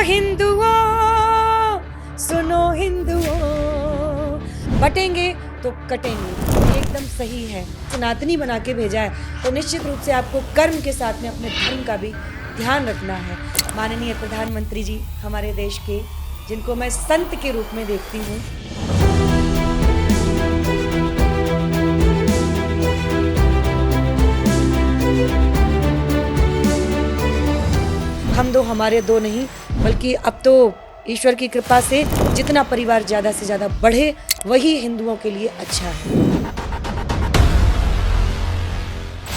हिंदुओं, सुनो हिंदुओं, बटेंगे तो कटेंगे, ये एकदम सही है। सनातनी बना के भेजा है तो निश्चित रूप से आपको कर्म के साथ में अपने धर्म का भी ध्यान रखना है। माननीय प्रधानमंत्री जी हमारे देश के, जिनको मैं संत के रूप में देखती हूँ, हम दो हमारे दो नहीं, बल्कि अब तो ईश्वर की कृपा से जितना परिवार ज़्यादा से ज़्यादा बढ़े वही हिंदुओं के लिए अच्छा है।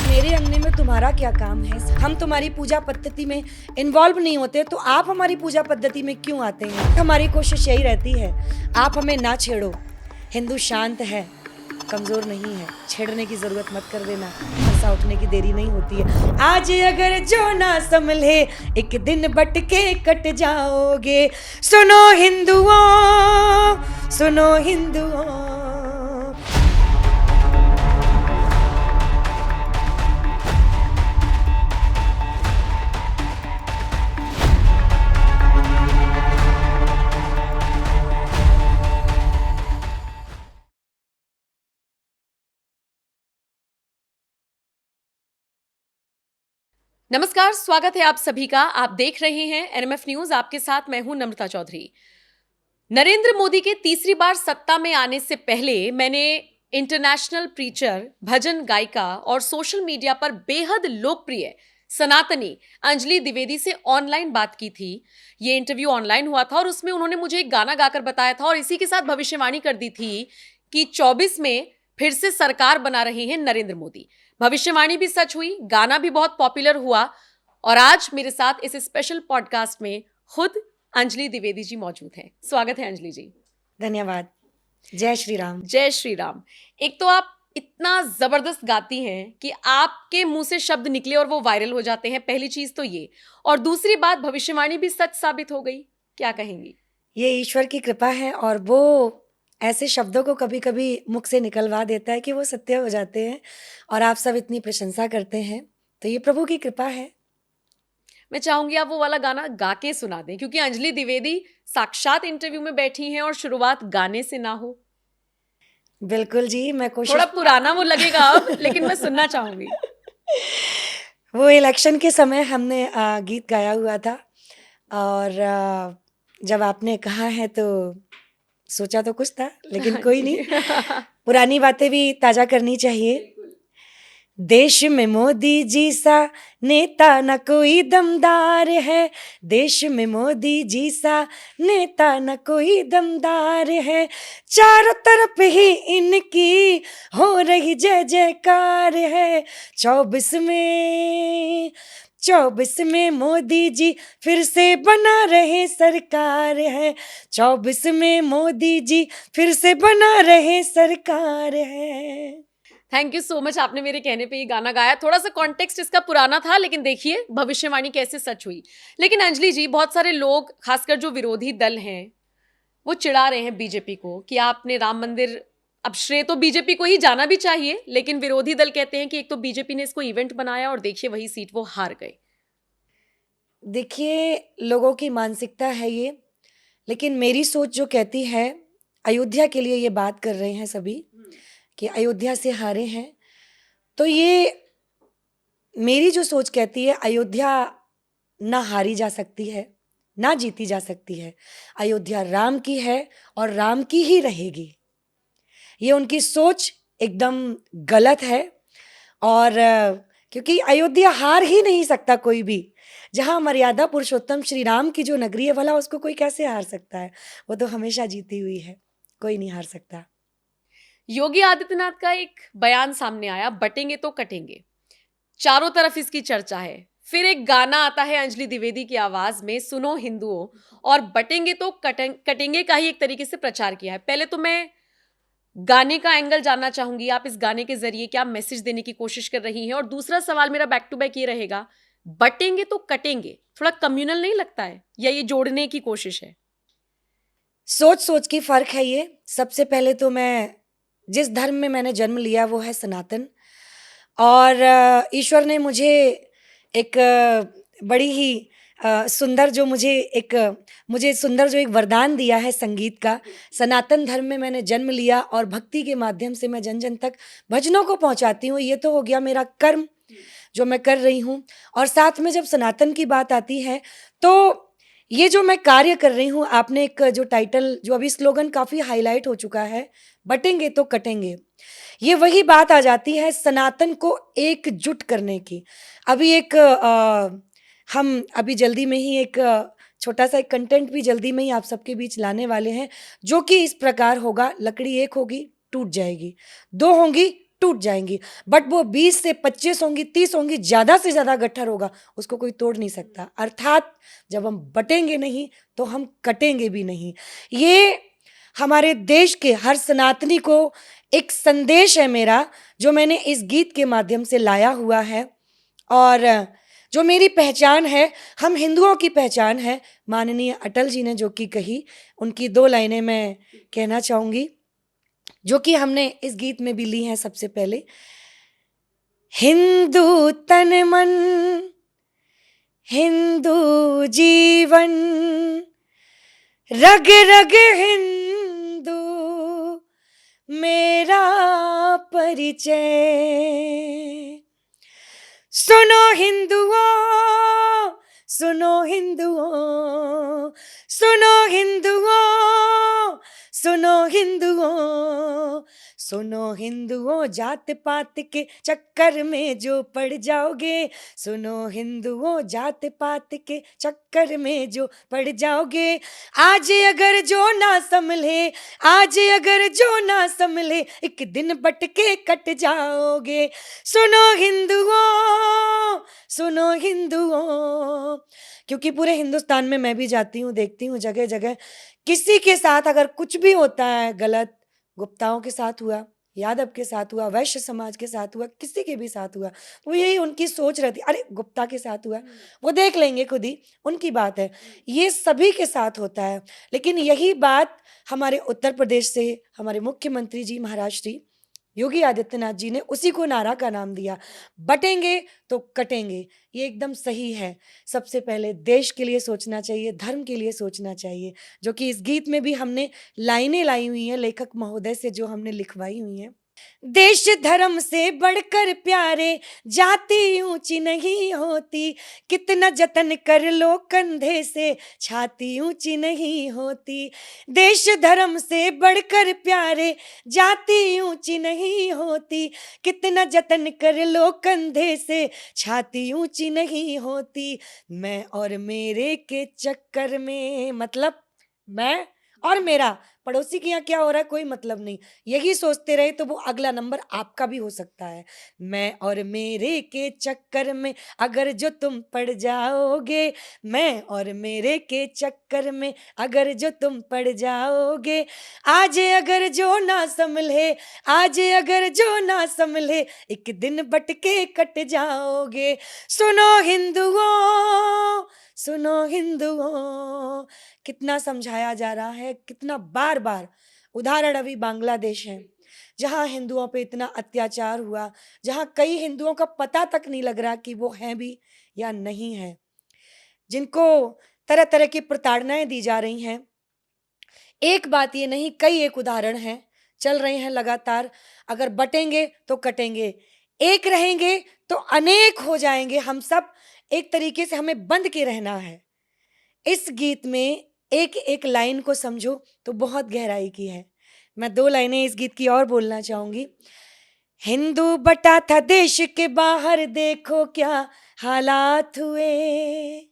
मेरे अंगने में तुम्हारा क्या काम है? हम तुम्हारी पूजा पद्धति में इन्वॉल्व नहीं होते तो आप हमारी पूजा पद्धति में क्यों आते हैं? हमारी कोशिश यही रहती है, आप हमें ना छेड़ो। हिंदू शांत है, कमजोर नहीं है, छेड़ने की जरूरत मत कर देना, ऐसा उठने की देरी नहीं होती है। आज अगर जो ना संभले एक दिन बट के कट जाओगे। सुनो हिंदुओं, सुनो हिंदुओं। नमस्कार, स्वागत है आप सभी का। आप देख रहे हैं एनएमएफ न्यूज। आपके साथ मैं हूं नम्रता चौधरी। नरेंद्र मोदी के तीसरी बार सत्ता में आने से पहले मैंने इंटरनेशनल प्रीचर, भजन गायिका और सोशल मीडिया पर बेहद लोकप्रिय सनातनी अंजलि द्विवेदी से ऑनलाइन बात की थी। ये इंटरव्यू ऑनलाइन हुआ था और उसमें उन्होंने मुझे एक गाना गाकर बताया था और इसी के साथ भविष्यवाणी कर दी थी कि 24 में फिर से सरकार बना रहे हैं नरेंद्र मोदी। भविष्यवाणी भी सच हुई, गाना भी बहुत पॉपुलर हुआ और आज मेरे साथ इस स्पेशल पॉडकास्ट में खुद अंजलि द्विवेदी जी मौजूद हैं। स्वागत है अंजलि जी। धन्यवाद। जय श्री राम। जय श्री राम। एक तो आप इतना जबरदस्त गाती हैं कि आपके मुंह से शब्द निकले और वो वायरल हो जाते हैं, पहली चीज तो ये। और दूसरी बात, भविष्यवाणी भी सच साबित हो गई। क्या कहेंगी? ये ईश्वर की कृपा है और वो ऐसे शब्दों को कभी कभी मुख से निकलवा देता है कि वो सत्य हो जाते हैं और आप सब इतनी प्रशंसा करते हैं, तो ये प्रभु की कृपा है। मैं चाहूंगी आप वो वाला गाना गा के सुना दें, क्योंकि अंजलि द्विवेदी साक्षात इंटरव्यू में बैठी हैं और शुरुआत गाने से ना हो। बिल्कुल जी, मैं कोशिश थोड़ा पुराना वो लगेगा अब, लेकिन मैं सुनना चाहूंगी। वो इलेक्शन के समय हमने गीत गाया हुआ था और जब आपने कहा है तो सोचा तो कुछ था, लेकिन कोई नहीं, पुरानी बातें भी ताजा करनी चाहिए। देश में मोदी जी सा नेता न कोई दमदार है, देश में मोदी जी सा नेता न कोई दमदार है, चारों तरफ ही इनकी हो रही जय जयकार है। 24 में मोदी जी फिर से बना रहे सरकार है, 24 में मोदी जी फिर से बना रहे सरकार है। थैंक यू सो मच, आपने मेरे कहने पे ये गाना गाया। थोड़ा सा कॉन्टेक्स्ट इसका पुराना था, लेकिन देखिए भविष्यवाणी कैसे सच हुई। लेकिन अंजलि जी, बहुत सारे लोग, खासकर जो विरोधी दल हैं, वो चिढ़ा रहे हैं बीजेपी को कि आपने राम मंदिर, अब श्रेय तो बीजेपी को ही जाना भी चाहिए, लेकिन विरोधी दल कहते हैं कि एक तो बीजेपी ने इसको इवेंट बनाया और देखिए वही सीट वो हार गए। देखिए, लोगों की मानसिकता है ये, लेकिन मेरी सोच जो कहती है, अयोध्या के लिए ये बात कर रहे हैं सभी कि अयोध्या से हारे हैं, तो ये मेरी जो सोच कहती है, अयोध्या ना हारी जा सकती है ना जीती जा सकती है। अयोध्या राम की है और राम की ही रहेगी। ये उनकी सोच एकदम गलत है और क्योंकि अयोध्या हार ही नहीं सकता कोई भी। जहाँ मर्यादा पुरुषोत्तम श्री राम की जो नगरी है, भला उसको कोई कैसे हार सकता है? वो तो हमेशा जीती हुई है, कोई नहीं हार सकता। योगी आदित्यनाथ का एक बयान सामने आया, बटेंगे तो कटेंगे। चारों तरफ इसकी चर्चा है। फिर एक गाना आता है अंजलि द्विवेदी की आवाज में, सुनो हिंदुओं, और बटेंगे तो कटेंगे का ही एक तरीके से प्रचार किया है। पहले तो मैं गाने का एंगल जानना चाहूंगी, आप इस गाने के जरिए क्या मैसेज देने की कोशिश कर रही हैं? और दूसरा सवाल मेरा बैक टू बैक ये रहेगा, बटेंगे तो कटेंगे थोड़ा कम्युनल नहीं लगता है, या ये जोड़ने की कोशिश है? सोच की फर्क है ये। सबसे पहले तो मैं जिस धर्म में मैंने जन्म लिया वो है सनातन, और ईश्वर ने मुझे एक बड़ी ही सुंदर जो मुझे सुंदर जो एक वरदान दिया है संगीत का। सनातन धर्म में मैंने जन्म लिया और भक्ति के माध्यम से मैं जन जन तक भजनों को पहुंचाती हूँ। ये तो हो गया मेरा कर्म जो मैं कर रही हूँ। और साथ में जब सनातन की बात आती है तो ये जो मैं कार्य कर रही हूँ, आपने एक जो टाइटल, जो अभी स्लोगन काफी हाईलाइट हो चुका है, बटेंगे तो कटेंगे, ये वही बात आ जाती है सनातन को एकजुट करने की। अभी हम अभी जल्दी में ही एक छोटा सा एक कंटेंट भी जल्दी में ही आप सबके बीच लाने वाले हैं, जो कि इस प्रकार होगा। लकड़ी एक होगी, टूट जाएगी, दो होंगी, टूट जाएंगी, बट वो 20 से 25 होंगी, 30 होंगी, ज्यादा से ज्यादा गट्ठर होगा, उसको कोई तोड़ नहीं सकता। अर्थात जब हम बटेंगे नहीं तो हम कटेंगे भी नहीं। ये हमारे देश के हर सनातनी को एक संदेश है मेरा, जो मैंने इस गीत के माध्यम से लाया हुआ है। और जो मेरी पहचान है, हम हिंदुओं की पहचान है, माननीय अटल जी ने जो कि कही, उनकी 2 लाइनें मैं कहना चाहूंगी, जो कि हमने इस गीत में भी ली हैं। सबसे पहले, हिंदू तन मन, हिंदू जीवन, रग रग हिंदू मेरा परिचय। सुनो हिंदुओं, सुनो हिंदुओं, सुनो हिंदुओं, सुनो हिंदुओं, सुनो हिंदुओं, जात पात के चक्कर में जो पड़ जाओगे, सुनो हिंदुओं, जात पात के चक्कर में जो पड़ जाओगे। आज अगर जो ना संभले, आज अगर जो ना संभले, एक दिन बट के कट जाओगे। सुनो हिंदुओं, सुनो हिंदुओं। क्योंकि पूरे हिंदुस्तान में मैं भी जाती हूँ, देखती हूँ जगह जगह किसी के साथ अगर कुछ भी होता है गलत, गुप्ताओं के साथ हुआ, यादव के साथ हुआ, वैश्य समाज के साथ हुआ, किसी के भी साथ हुआ, वो यही उनकी सोच रहती, अरे गुप्ता के साथ हुआ, वो देख लेंगे खुद ही, उनकी बात है। ये सभी के साथ होता है। लेकिन यही बात हमारे उत्तर प्रदेश से हमारे मुख्यमंत्री जी, महाराज श्री योगी आदित्यनाथ जी ने उसी को नारा का नाम दिया, बटेंगे तो कटेंगे। ये एकदम सही है। सबसे पहले देश के लिए सोचना चाहिए, धर्म के लिए सोचना चाहिए, जो कि इस गीत में भी हमने लाइनें लाई हुई हैं लेखक महोदय से, जो हमने लिखवाई हुई हैं। देश धर्म से बढ़कर प्यारे, जाति ऊंची नहीं होती, कितना जतन कर लो कंधे से, छाती ऊंची नहीं होती। देश धर्म से बढ़कर प्यारे, जाति ऊंची नहीं होती, कितना जतन कर लो कंधे से, छाती ऊंची नहीं होती। मैं और मेरे के चक्कर में, मतलब मैं और मेरा, पड़ोसी के यहाँ क्या हो रहा है कोई मतलब नहीं, यही सोचते रहे तो वो अगला नंबर आपका भी हो सकता है। मैं और मेरे के चक्कर में अगर जो तुम पड़ जाओगे, मैं और मेरे के चक्कर में अगर जो तुम पड़ जाओगे, आज अगर जो ना संभले, आज अगर जो ना संभले, एक दिन बट के कट जाओगे। सुनो हिंदुओं, सुनो हिंदुओं। कितना समझाया जा रहा है, कितना बार बार। उदाहरण अभी बांग्लादेश है, जहां हिंदुओं पे इतना अत्याचार हुआ, जहां कई हिंदुओं का पता तक नहीं लग रहा कि वो हैं भी या नहीं है, जिनको तरह तरह की प्रताड़नाएं दी जा रही हैं। एक बात ये नहीं, कई एक उदाहरण हैं, चल रहे हैं लगातार। अगर बटेंगे तो कटेंगे, एक रहेंगे तो अनेक हो जाएंगे। हम सब एक तरीके से हमें बंध के रहना है। इस गीत में एक एक लाइन को समझो तो बहुत गहराई की है। मैं 2 लाइनें इस गीत की और बोलना चाहूंगी। हिंदू बटा था देश के बाहर, देखो क्या हालात हुए।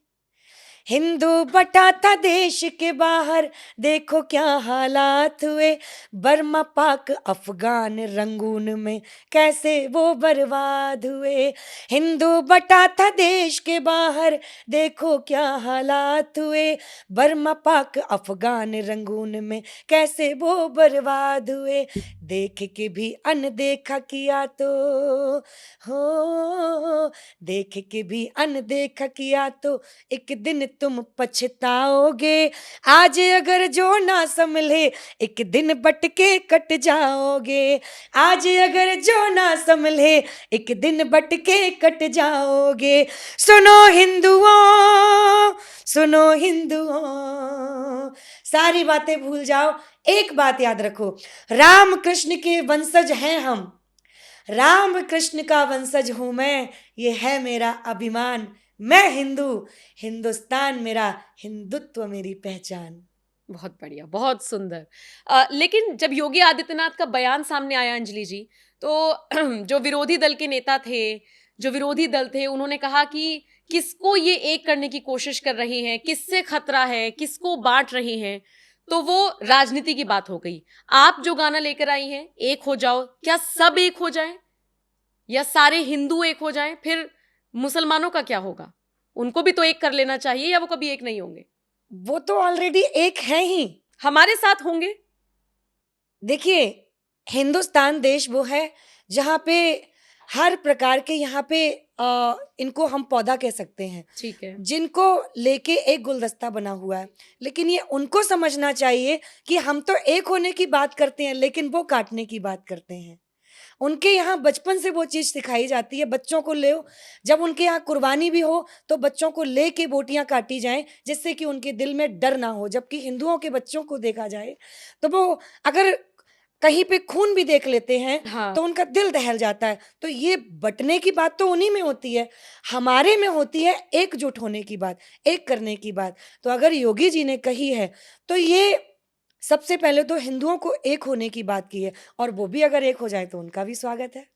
हिंदू बटा था देश के बाहर, देखो क्या हालात हुए। बर्मा पाक अफगान रंगून में कैसे वो बर्बाद हुए। हिंदू बटा था देश के बाहर, देखो क्या हालात हुए। बर्मा पाक अफगान रंगून में कैसे वो बर्बाद हुए। देख के भी अनदेखा किया तो, हो देख के भी अनदेखा किया तो, एक दिन तुम पछताओगे, आज अगर जो ना संभले एक दिन बट के कट जाओगे, आज अगर जो ना संभले एक दिन बट के कट जाओगे। सुनो हिंदुओं, सुनो हिंदुओं, सारी बातें भूल जाओ, एक बात याद रखो, राम कृष्ण के वंशज हैं हम, राम कृष्ण का वंशज हूं मैं, ये है मेरा अभिमान, मैं हिंदू, हिंदुस्तान मेरा, हिंदुत्व मेरी पहचान। बहुत बढ़िया, बहुत सुंदर। लेकिन जब योगी आदित्यनाथ का बयान सामने आया अंजलि जी, तो जो विरोधी दल के नेता थे, जो विरोधी दल थे, उन्होंने कहा कि किसको ये एक करने की कोशिश कर रहे हैं, किससे खतरा है, किसको बांट रहे हैं, तो वो राजनीति की बात हो गई। आप जो गाना लेकर आई हैं, एक हो जाओ, क्या सब एक हो जाएं या सारे हिंदू एक हो जाएं? फिर मुसलमानों का क्या होगा? उनको भी तो एक कर लेना चाहिए, या वो कभी एक नहीं होंगे? वो तो ऑलरेडी एक है ही, हमारे साथ होंगे। देखिए हिंदुस्तान देश वो है जहाँ पे हर प्रकार के, यहाँ पे इनको हम पौधा कह सकते हैं, ठीक है, जिनको लेके एक गुलदस्ता बना हुआ है, लेकिन ये उनको समझना चाहिए कि हम तो एक होने की बात करते हैं लेकिन वो काटने की बात करते हैं। उनके यहाँ बचपन से वो चीज सिखाई जाती है, बच्चों को ले, जब उनके यहाँ कुर्बानी भी हो तो बच्चों को लेके बोटियां काटी जाएं जिससे कि उनके दिल में डर ना हो। जबकि हिंदुओं के बच्चों को देखा जाए तो वो अगर कहीं पे खून भी देख लेते हैं हाँ, तो उनका दिल दहल जाता है। तो ये बंटने की बात तो उन्हीं में होती है, हमारे में होती है एकजुट होने की बात, एक करने की बात। तो अगर योगी जी ने कही है तो ये सबसे पहले तो हिंदुओं को एक होने की बात की है, और वो भी अगर एक हो जाए तो उनका भी स्वागत है।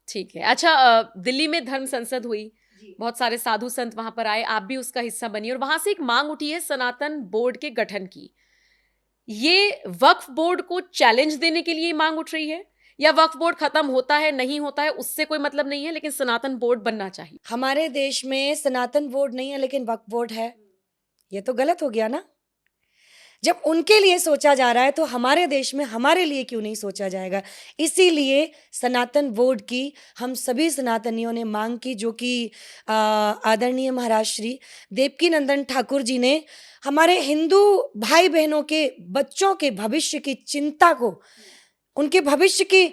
ठीक है। अच्छा, दिल्ली में धर्म संसद हुई, बहुत सारे साधु संत वहां पर आए, आप भी उसका हिस्सा बनी, और वहां से एक मांग उठी है सनातन बोर्ड के गठन की। ये वक्फ बोर्ड को चैलेंज देने के लिए मांग उठ रही है, या वक्फ बोर्ड खत्म होता है नहीं होता है उससे कोई मतलब नहीं है, लेकिन सनातन बोर्ड बनना चाहिए? हमारे देश में सनातन बोर्ड नहीं है लेकिन वक्फ बोर्ड है, ये तो गलत हो गया ना। जब उनके लिए सोचा जा रहा है तो हमारे देश में हमारे लिए क्यों नहीं सोचा जाएगा। इसीलिए सनातन बोर्ड की हम सभी सनातनियों ने मांग की, जो कि आदरणीय महाराज श्री देवकी नंदन ठाकुर जी ने हमारे हिंदू भाई बहनों के बच्चों के भविष्य की चिंता को, उनके भविष्य की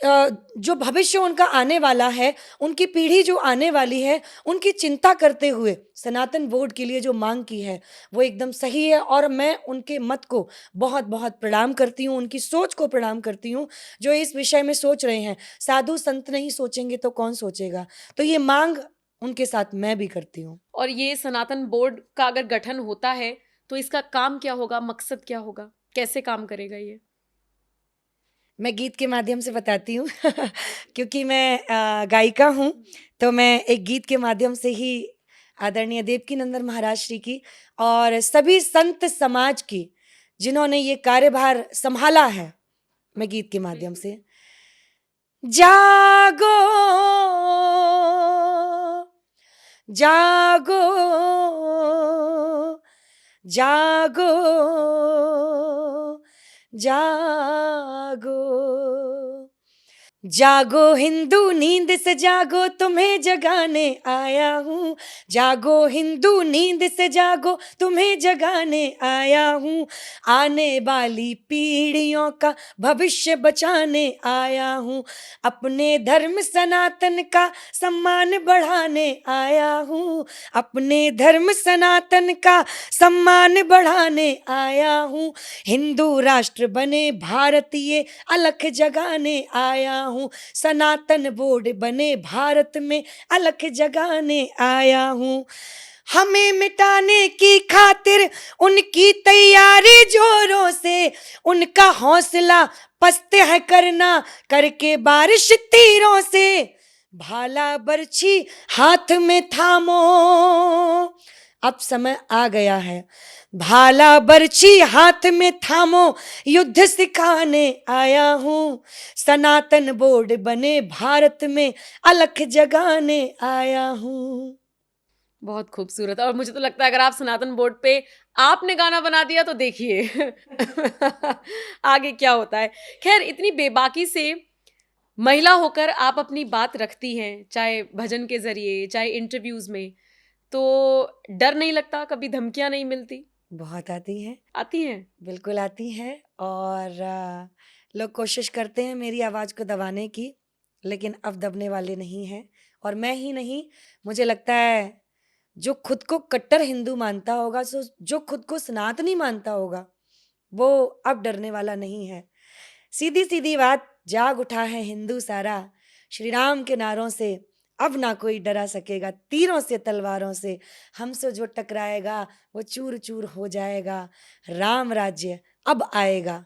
जो भविष्य उनका आने वाला है, उनकी पीढ़ी जो आने वाली है, उनकी चिंता करते हुए सनातन बोर्ड के लिए जो मांग की है वो एकदम सही है। और मैं उनके मत को बहुत बहुत प्रणाम करती हूँ, उनकी सोच को प्रणाम करती हूँ जो इस विषय में सोच रहे हैं। साधु संत नहीं सोचेंगे तो कौन सोचेगा, तो ये मांग उनके साथ मैं भी करती हूँ। और ये सनातन बोर्ड का अगर गठन होता है तो इसका काम क्या होगा, मकसद क्या होगा, कैसे काम करेगा ये? मैं गीत के माध्यम से बताती हूँ क्योंकि मैं गायिका हूँ, तो मैं एक गीत के माध्यम से ही आदरणीय देवकी नंदन महाराज श्री की और सभी संत समाज की जिन्होंने ये कार्यभार संभाला है, मैं गीत के माध्यम से। जागो जागो जागो जागो जागो हिंदू नींद से जागो, तुम्हें जगाने आया हूँ। जागो हिंदू नींद से जागो, तुम्हें जगाने आया हूँ। आने वाली पीढ़ियों का भविष्य बचाने आया हूँ। अपने धर्म सनातन का सम्मान बढ़ाने आया हूँ। अपने धर्म सनातन का सम्मान बढ़ाने आया हूँ। हिंदू राष्ट्र बने भारतीय अलख जगाने आया हूँ। सनातन बोर्ड बने भारत में अलख जगाने आया हूँ। हमें मिटाने की खातिर उनकी तैयारी जोरों से, उनका हौसला पस्त है करना करके बारिश तीरों से। भाला बरछी हाथ में थामो, अब समय आ गया है। भाला बरछी हाथ में थामो, युद्ध सिखाने आया हूँ। सनातन बोर्ड बने भारत में अलख जगाने आया हूँ। बहुत खूबसूरत। और मुझे तो लगता है अगर आप सनातन बोर्ड पे आपने गाना बना दिया तो देखिए आगे क्या होता है। खैर, इतनी बेबाकी से महिला होकर आप अपनी बात रखती हैं, चाहे भजन के जरिए, चाहे इंटरव्यूज में, तो डर नहीं लगता, कभी धमकियां नहीं मिलती? बहुत आती हैं, आती हैं? बिल्कुल आती हैं। और लोग कोशिश करते हैं मेरी आवाज़ को दबाने की, लेकिन अब दबने वाले नहीं हैं। और मैं ही नहीं, मुझे लगता है जो खुद को कट्टर हिंदू मानता होगा, जो खुद को सनातनी मानता होगा, वो अब डरने वाला नहीं है। सीधी-सीधी बात, जाग उठा है हिंदू सारा, श्री राम के नारों से अब ना कोई डरा सकेगा, तीरों से तलवारों से हमसे जो टकराएगा वो चूर-चूर हो जाएगा। राम राज्य अब आएगा,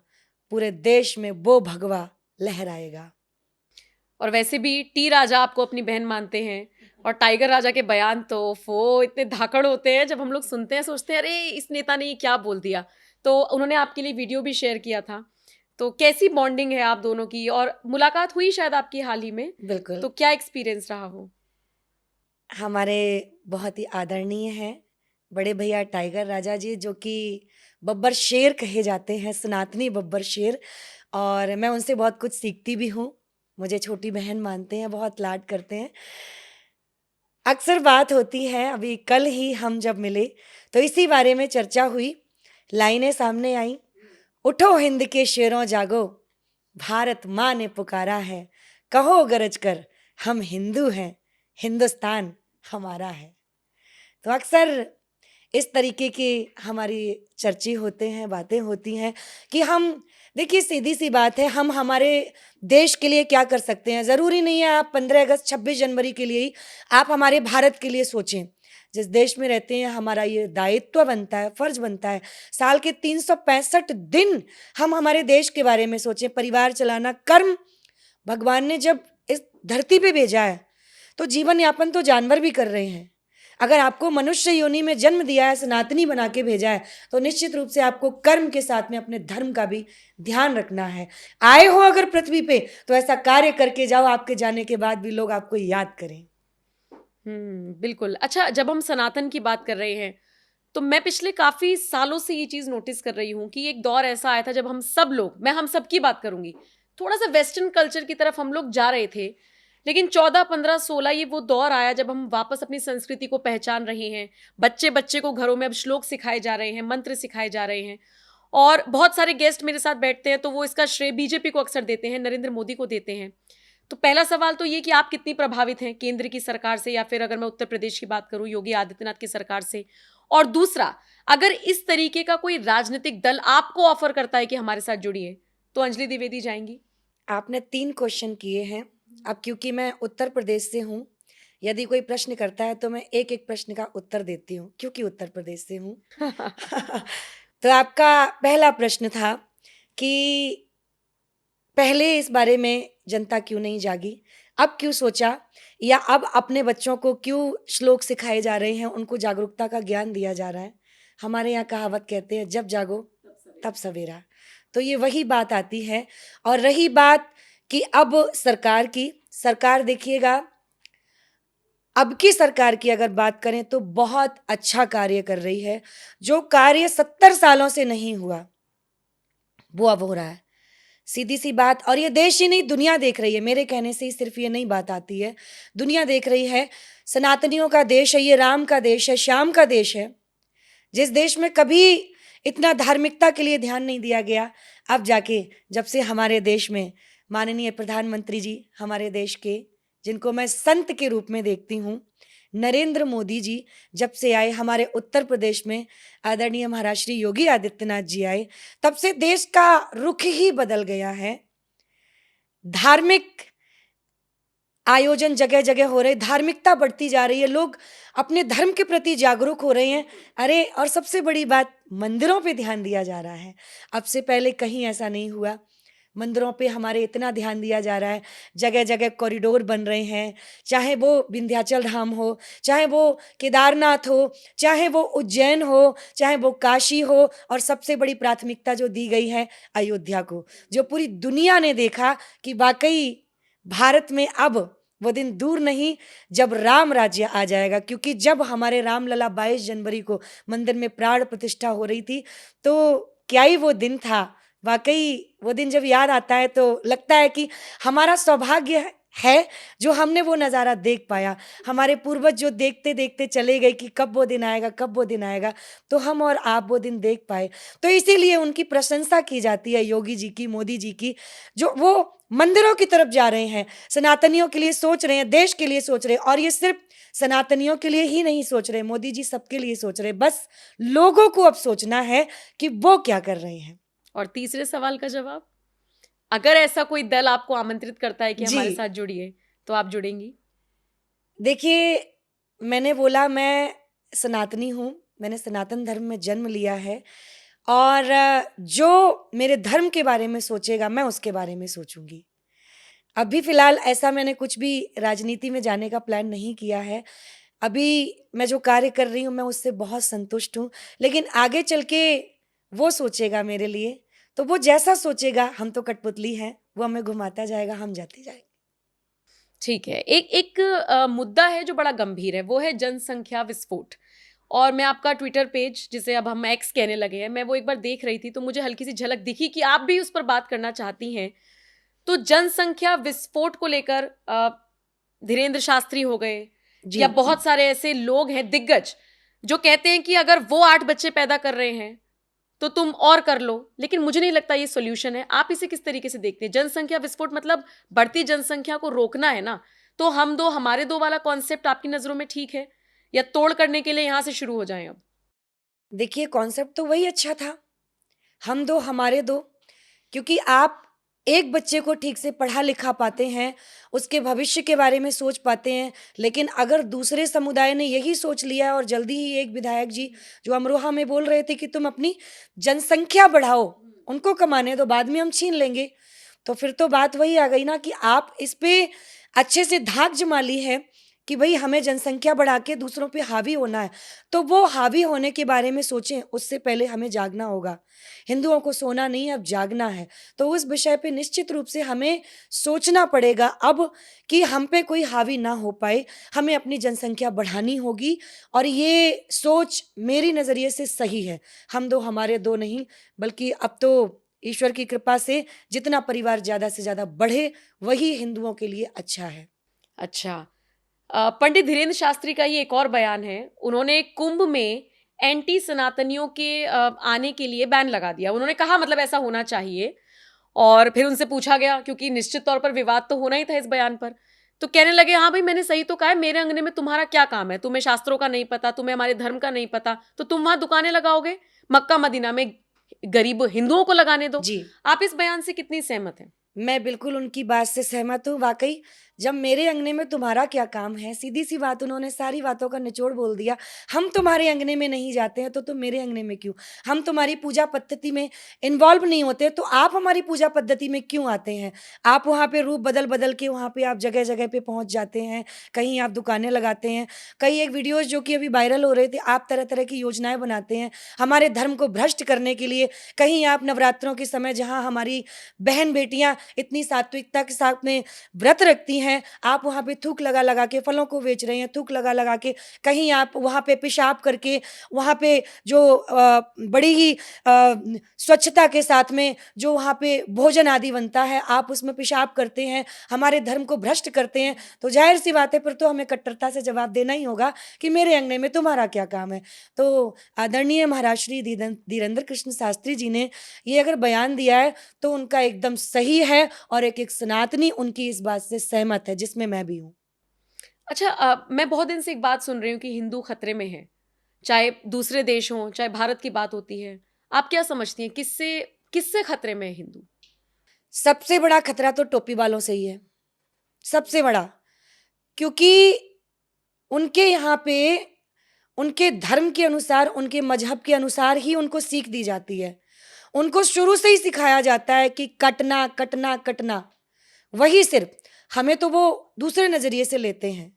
पूरे देश में वो भगवा लहराएगा। और वैसे भी टी राजा आपको अपनी बहन मानते हैं, और टाइगर राजा के बयान तो वो इतने धाकड़ होते हैं, जब हम लोग सुनते हैं सोचते हैं अरे इस नेता ने ये क्या बोल दिया। तो उन्होंने आपके लिए वीडियो भी शेयर किया था। तो कैसी बॉन्डिंग है आप दोनों की, और मुलाकात हुई शायद आपकी हाल ही में, बिल्कुल, तो क्या एक्सपीरियंस रहा हो? हमारे बहुत ही आदरणीय हैं, बड़े भैया टाइगर राजा जी, जो कि बब्बर शेर कहे जाते हैं, सनातनी बब्बर शेर। और मैं उनसे बहुत कुछ सीखती भी हूँ। मुझे छोटी बहन मानते हैं, बहुत लाड करते हैं। अक्सर बात होती है, अभी कल ही हम जब मिले तो इसी बारे में चर्चा हुई। लाइनें सामने आईं, उठो हिंद के शेरों जागो, भारत माँ ने पुकारा है, कहो गरज कर हम हिंदू हैं, हिंदुस्तान हमारा है। तो अक्सर इस तरीके की हमारी चर्चे होते हैं, बातें होती हैं कि हम, देखिए सीधी सी बात है, हम हमारे देश के लिए क्या कर सकते हैं। ज़रूरी नहीं है आप 15 अगस्त 26 जनवरी के लिए ही, आप हमारे भारत के लिए सोचें। जिस देश में रहते हैं हमारा ये दायित्व बनता है, फर्ज बनता है, साल के 365 दिन हम हमारे देश के बारे में सोचें। परिवार चलाना कर्म भगवान ने जब इस धरती पे भेजा है, तो जीवन यापन तो जानवर भी कर रहे हैं। अगर आपको मनुष्य योनि में जन्म दिया है, सनातनी बना के भेजा है, तो निश्चित रूप से आपको कर्म के साथ में अपने धर्म का भी ध्यान रखना है। आए हो अगर पृथ्वी पे, तो ऐसा कार्य करके जाओ, आपके जाने के बाद भी लोग आपको याद करें। बिल्कुल। अच्छा, जब हम सनातन की बात कर रहे हैं, तो मैं पिछले काफ़ी सालों से ये चीज़ नोटिस कर रही हूँ कि एक दौर ऐसा आया था जब हम सब लोग, मैं हम सब की बात करूँगी, थोड़ा-सा वेस्टर्न कल्चर की तरफ हम लोग जा रहे थे। लेकिन 14, 15, 16 ये वो दौर आया जब हम वापस अपनी संस्कृति को पहचान रहे हैं। बच्चे-बच्चे को घरों में अब श्लोक सिखाए जा रहे हैं, मंत्र सिखाए जा रहे हैं। और बहुत सारे गेस्ट मेरे साथ बैठते हैं, तो वो इसका श्रेय बीजेपी को अक्सर देते हैं, नरेंद्र मोदी को देते हैं। तो पहला सवाल तो ये कि आप कितनी प्रभावित हैं केंद्र की सरकार से, या फिर अगर मैं उत्तर प्रदेश की बात करूं योगी आदित्यनाथ की सरकार से? और दूसरा, अगर इस तरीके का कोई राजनीतिक दल आपको ऑफर करता है कि हमारे साथ जुड़िए, तो अंजलि द्विवेदी जाएंगी? आपने 3 क्वेश्चन किए हैं। अब क्योंकि मैं उत्तर प्रदेश से हूँ, यदि कोई प्रश्न करता है तो मैं एक-एक प्रश्न का उत्तर देती हूँ, क्योंकि उत्तर प्रदेश से हूँ। तो आपका पहला प्रश्न था कि पहले इस बारे में जनता क्यों नहीं जागी? अब क्यों सोचा, या अब अपने बच्चों को क्यों श्लोक सिखाए जा रहे हैं, उनको जागरूकता का ज्ञान दिया जा रहा है? हमारे यहाँ कहावत कहते हैं, जब जागो तब सवेरा। तो ये वही बात आती है। और रही बात कि अब सरकार की, सरकार देखिएगा, अब की सरकार की अगर बात करें तो बहुत अच्छा कार्य कर रही है। जो कार्य 70 सालों से नहीं हुआ, वो अब हो रहा है। सीधी सी बात, और ये देश ही नहीं दुनिया देख रही है। मेरे कहने से ही सिर्फ ये नहीं बात आती है, दुनिया देख रही है। सनातनियों का देश है ये, राम का देश है, श्याम का देश है। जिस देश में कभी इतना धार्मिकता के लिए ध्यान नहीं दिया गया, अब जाके जब से हमारे देश में माननीय प्रधानमंत्री जी, हमारे देश के, जिनको मैं संत के रूप में देखती हूँ, नरेंद्र मोदी जी जब से आए, हमारे उत्तर प्रदेश में आदरणीय महाराज श्री योगी आदित्यनाथ जी आए, तब से देश का रुख ही बदल गया है। धार्मिक आयोजन जगह जगह हो रहे, धार्मिकता बढ़ती जा रही है, लोग अपने धर्म के प्रति जागरूक हो रहे हैं। अरे, और सबसे बड़ी बात, मंदिरों पे ध्यान दिया जा रहा है। अब से पहले कहीं ऐसा नहीं हुआ। मंदिरों पे हमारे इतना ध्यान दिया जा रहा है, जगह जगह कॉरिडोर बन रहे हैं, चाहे वो विंध्याचल धाम हो, चाहे वो केदारनाथ हो, चाहे वो उज्जैन हो, चाहे वो काशी हो, और सबसे बड़ी प्राथमिकता जो दी गई है अयोध्या को, जो पूरी दुनिया ने देखा कि वाकई भारत में अब वो दिन दूर नहीं जब राम राज्य आ जाएगा। क्योंकि जब हमारे रामलला 22 जनवरी को मंदिर में प्राण प्रतिष्ठा हो रही थी, तो क्या ही वो दिन था। वाकई वो दिन जब याद आता है तो लगता है कि हमारा सौभाग्य है जो हमने वो नज़ारा देख पाया। हमारे पूर्वज जो देखते देखते चले गए कि कब वो दिन आएगा, कब वो दिन आएगा, तो हम और आप वो दिन देख पाए। तो इसीलिए उनकी प्रशंसा की जाती है, योगी जी की, मोदी जी की, जो वो मंदिरों की तरफ जा रहे हैं, सनातनियों के लिए सोच रहे हैं, देश के लिए सोच रहे हैं। और ये सिर्फ सनातनियों के लिए ही नहीं सोच रहे, मोदी जी सबके लिए सोच रहे। बस लोगों को अब सोचना है कि वो क्या कर रहे हैं। और तीसरे सवाल का जवाब, अगर ऐसा कोई दल आपको आमंत्रित करता है कि जी हमारे साथ जुड़िए, तो आप जुड़ेंगी? देखिए, मैंने बोला मैं सनातनी हूँ, मैंने सनातन धर्म में जन्म लिया है। और जो मेरे धर्म के बारे में सोचेगा, मैं उसके बारे में सोचूंगी। अभी फिलहाल ऐसा मैंने कुछ भी राजनीति में जाने का प्लान नहीं किया है। अभी मैं जो कार्य कर रही हूँ, मैं उससे बहुत संतुष्ट हूँ। लेकिन आगे चल के वो सोचेगा मेरे लिए, तो वो जैसा सोचेगा, हम तो कठपुतली हैं, वो हमें घुमाता जाएगा, हम जाते जाएंगे। ठीक है। एक एक मुद्दा है जो बड़ा गंभीर है, वो है जनसंख्या विस्फोट। और मैं आपका ट्विटर पेज, जिसे अब हम एक्स कहने लगे हैं, मैं वो एक बार देख रही थी, तो मुझे हल्की सी झलक दिखी कि आप भी उस पर बात करना चाहती हैं। तो जनसंख्या विस्फोट को लेकर धीरेन्द्र शास्त्री हो गए, जी या बहुत सारे ऐसे लोग हैं दिग्गज जो कहते हैं कि अगर वो 8 बच्चे पैदा कर रहे हैं तो तुम और कर लो। लेकिन मुझे नहीं लगता ये सॉल्यूशन है। आप इसे किस तरीके से देखते हैं? जनसंख्या विस्फोट मतलब बढ़ती जनसंख्या को रोकना है ना, तो हम दो हमारे दो वाला कॉन्सेप्ट आपकी नजरों में ठीक है, या तोड़ करने के लिए यहां से शुरू हो जाएं अब? देखिए, कॉन्सेप्ट तो वही अच्छा था, हम दो हमारे दो। क्योंकि आप एक बच्चे को ठीक से पढ़ा लिखा पाते हैं, उसके भविष्य के बारे में सोच पाते हैं। लेकिन अगर दूसरे समुदाय ने यही सोच लिया है, और जल्दी ही एक विधायक जी जो अमरोहा में बोल रहे थे कि तुम अपनी जनसंख्या बढ़ाओ, उनको कमाने दो, बाद में हम छीन लेंगे, तो फिर तो बात वही आ गई ना कि आप इस पे अच्छे से धाक जमा ली है कि भाई हमें जनसंख्या बढ़ा के दूसरों पे हावी होना है। तो वो हावी होने के बारे में सोचें, उससे पहले हमें जागना होगा। हिंदुओं को सोना नहीं, अब जागना है। तो उस विषय पे निश्चित रूप से हमें सोचना पड़ेगा अब कि हम पे कोई हावी ना हो पाए, हमें अपनी जनसंख्या बढ़ानी होगी। और ये सोच मेरी नज़रिए से सही है। हम दो हमारे दो नहीं, बल्कि अब तो ईश्वर की कृपा से जितना परिवार ज़्यादा से ज़्यादा बढ़े, वही हिंदुओं के लिए अच्छा है। अच्छा। पंडित धीरेन्द्र शास्त्री का ये एक और बयान है। उन्होंने कुंभ में एंटी सनातनियों के आने के लिए बैन लगा दिया। उन्होंने कहा मतलब ऐसा होना चाहिए। और फिर उनसे पूछा गया, क्योंकि निश्चित तौर पर विवाद तो होना ही था इस बयान पर, तो कहने लगे हाँ भाई मैंने सही तो कहा है, मेरे अंगने में तुम्हारा क्या काम है? तुम्हें शास्त्रों का नहीं पता, तुम्हें हमारे धर्म का नहीं पता, तो तुम वहां दुकानें लगाओगे? मक्का मदीना में गरीब हिंदुओं को लगाने दो। जी, आप इस बयान से कितनी सहमत हैं? मैं बिल्कुल उनकी बात से सहमत हूँ। वाकई, जब मेरे अंगने में तुम्हारा क्या काम है, सीधी सी बात, उन्होंने सारी बातों का निचोड़ बोल दिया। हम तुम्हारे अंगने में नहीं जाते हैं तो तुम मेरे अंगने में क्यों? हम तुम्हारी पूजा पद्धति में इन्वॉल्व नहीं होते, तो आप हमारी पूजा पद्धति में क्यों आते हैं? आप वहाँ पे रूप बदल बदल के वहाँ पे आप जगह जगह पे पहुँच जाते हैं, कहीं आप दुकानें लगाते हैं। कई एक वीडियोज जो कि अभी वायरल हो रहे थे, आप तरह तरह की योजनाएं बनाते हैं हमारे धर्म को भ्रष्ट करने के लिए। कहीं आप नवरात्रों के समय, जहाँ हमारी बहन बेटियां इतनी सात्विकता के साथ में व्रत रखती हैं, आप वहाँ पे थूक लगा लगा के फलों को बेच रहे हैं, थूक लगा लगा के। कहीं आप वहाँ पे पेशाब करके, वहाँ पे जो बड़ी ही स्वच्छता के साथ में जो वहाँ पे भोजन आदि बनता है, आप उसमें पेशाब करते हैं, हमारे धर्म को भ्रष्ट करते हैं। तो जाहिर सी बात है, फिर तो हमें कट्टरता से जवाब देना ही होगा कि मेरे अंगने में तुम्हारा क्या काम है। तो आदरणीय महाराज श्री धीरेन्द्र कृष्ण शास्त्री जी ने ये अगर बयान दिया है, तो उनका एकदम सही है। और एक एक सनातनी उनकी इस बात से सहमत है, जिसमें मैं भी हूँ। अच्छा, मैं बहुत दिन से एक बात सुन रही हूँ कि हिंदू खतरे में है, चाहे दूसरे देश हों, चाहे भारत की बात होती है। आप क्या समझती हैं, किससे किससे खतरे में है हिंदू? सबसे बड़ा खतरा तो टोपी वालों से ही है, सबसे बड़ा। क्योंकि उनके यहाँ पे उनके धर्म के अनुसार, उनके मजहब के अनुसार ही उनको सीख दी जाती है। उनको शुरू से ही सिखाया जाता है कि कटना कटना कटना, वही सिर्फ। हमें तो वो दूसरे नजरिए से लेते हैं।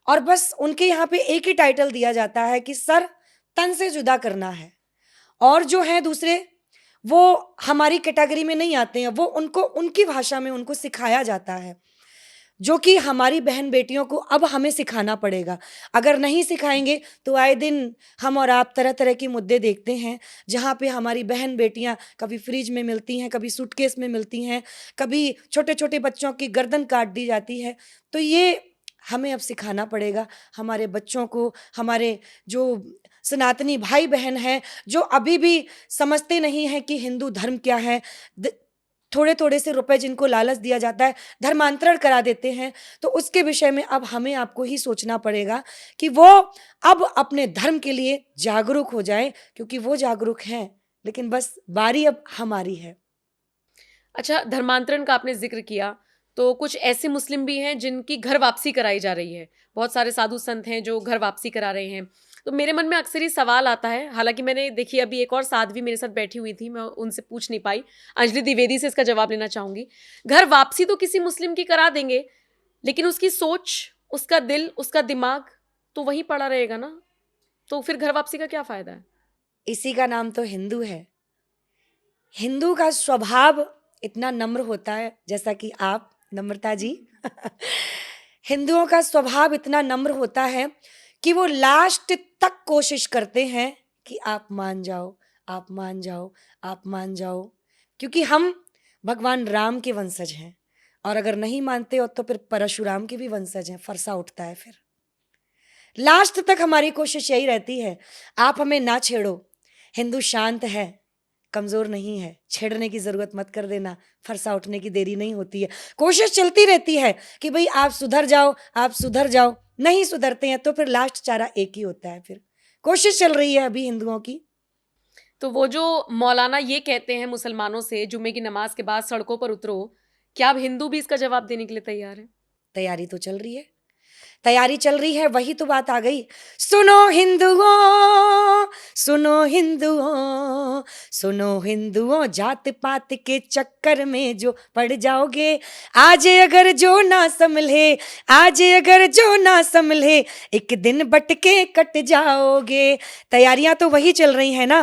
और बस उनके यहाँ पे एक ही टाइटल दिया जाता है कि सर तन से जुदा करना है। और जो है दूसरे, वो हमारी कैटेगरी में नहीं आते हैं, वो उनको उनकी भाषा में उनको सिखाया जाता है। जो कि हमारी बहन बेटियों को अब हमें सिखाना पड़ेगा। अगर नहीं सिखाएंगे तो आए दिन हम और आप तरह तरह के मुद्दे देखते हैं जहाँ पे हमारी बहन बेटियाँ कभी फ्रिज में मिलती हैं, कभी सूटकेस में मिलती हैं, कभी छोटे छोटे बच्चों की गर्दन काट दी जाती है। तो ये हमें अब सिखाना पड़ेगा हमारे बच्चों को, हमारे जो सनातनी भाई बहन हैं जो अभी भी समझते नहीं हैं कि हिंदू धर्म क्या है, थोड़े थोड़े से रुपए जिनको लालच दिया जाता है धर्मांतरण करा देते हैं। तो उसके विषय में अब हमें आपको ही सोचना पड़ेगा कि वो अब अपने धर्म के लिए जागरूक हो जाए, क्योंकि वो जागरूक हैं, लेकिन बस बारी अब हमारी है। अच्छा, धर्मांतरण का आपने ज़िक्र किया, तो कुछ ऐसे मुस्लिम भी हैं जिनकी घर वापसी कराई जा रही है। बहुत सारे साधु संत हैं जो घर वापसी करा रहे हैं। तो मेरे मन में अक्सर ये सवाल आता है, हालाँकि मैंने देखिए अभी एक और साध्वी मेरे साथ बैठी हुई थी, मैं उनसे पूछ नहीं पाई। अंजलि द्विवेदी से इसका जवाब लेना चाहूँगी। घर वापसी तो किसी मुस्लिम की करा देंगे, लेकिन उसकी सोच, उसका दिल, उसका दिमाग तो वहीं पड़ा रहेगा ना। तो फिर घर वापसी का क्या फ़ायदा है? इसी का नाम तो हिंदू है। हिंदू का स्वभाव इतना नम्र होता है, जैसा कि आप नम्रता जी हिंदुओं का स्वभाव इतना नम्र होता है कि वो लास्ट तक कोशिश करते हैं कि आप मान जाओ, आप मान जाओ, आप मान जाओ, क्योंकि हम भगवान राम के वंशज हैं। और अगर नहीं मानते हो तो फिर परशुराम के भी वंशज हैं, फरसा उठता है। फिर लास्ट तक हमारी कोशिश यही रहती है, आप हमें ना छेड़ो, हिंदू शांत है, कमजोर नहीं है, छेड़ने की जरूरत मत कर देना, फरसा उठने की देरी नहीं होती है। कोशिश चलती रहती है कि भाई आप सुधर जाओ, आप सुधर जाओ। नहीं सुधरते हैं तो फिर लास्ट चारा एक ही होता है। फिर कोशिश चल रही है अभी हिंदुओं की। तो वो जो मौलाना ये कहते हैं मुसलमानों से जुम्मे की नमाज के बाद सड़कों पर उतरो, क्या अब हिंदू भी इसका जवाब देने के लिए तैयार है? तैयारी तो चल रही है, तैयारी चल रही है, वही तो बात आ गई। सुनो हिंदुओं, सुनो हिंदुओं, सुनो हिंदुओं, जात पात के चक्कर में जो पड़ जाओगे, आज अगर जो ना संभले, आज अगर जो ना संभले, एक दिन बटके कट जाओगे। तैयारियां तो वही चल रही है ना।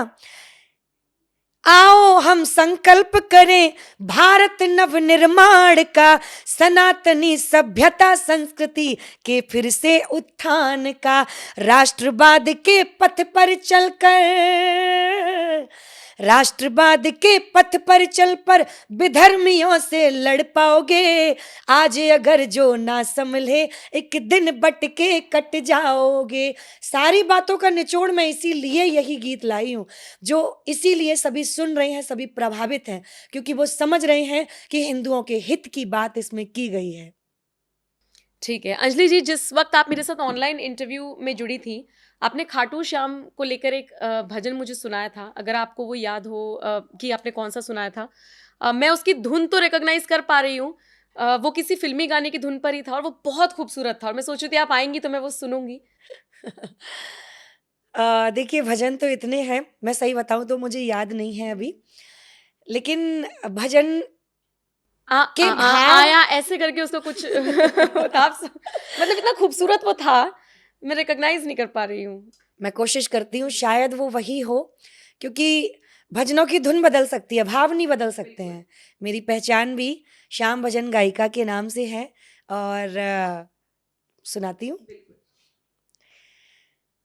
आओ हम संकल्प करें भारत नव निर्माण का, सनातनी सभ्यता संस्कृति के फिर से उत्थान का, राष्ट्रवाद के पथ पर चलकर, राष्ट्रवाद के पथ पर चल पर विधर्मियों से लड़ पाओगे, आज अगर जो ना संभले, एक दिन बटके कट जाओगे। सारी बातों का निचोड़ मैं इसीलिए यही गीत लाई हूँ, जो इसीलिए सभी सुन रहे हैं, सभी प्रभावित हैं, क्योंकि वो समझ रहे हैं कि हिंदुओं के हित की बात इसमें की गई है। ठीक है। अंजलि जी, जिस वक़्त आप मेरे साथ ऑनलाइन इंटरव्यू में जुड़ी थी, आपने खाटू श्याम को लेकर एक भजन मुझे सुनाया था। अगर आपको वो याद हो कि आपने कौन-सा सुनाया था? मैं उसकी धुन तो रिकॉग्नाइज़ कर पा रही हूँ। वो किसी फ़िल्मी गाने की धुन पर ही था और वो बहुत खूबसूरत था और मैं सोच रही थी आप आएँगी तो मैं वो सुनूँगी। देखिए भजन तो इतने हैं, मैं सही बताऊं तो मुझे याद नहीं है अभी, लेकिन भजन आ आ के आ भाव आया ऐसे करके उसका कुछ वो था मतलब इतना खूबसूरत वो था, मैं रिकॉग्नाइज़ नहीं कर पा रही हूँ। मैं कोशिश करती हूँ शायद वो वही हो, क्योंकि भजनों की धुन बदल सकती है, भाव नहीं बदल सकते हैं। मेरी पहचान भी श्याम भजन गायिका के नाम से है। और सुनाती हूँ।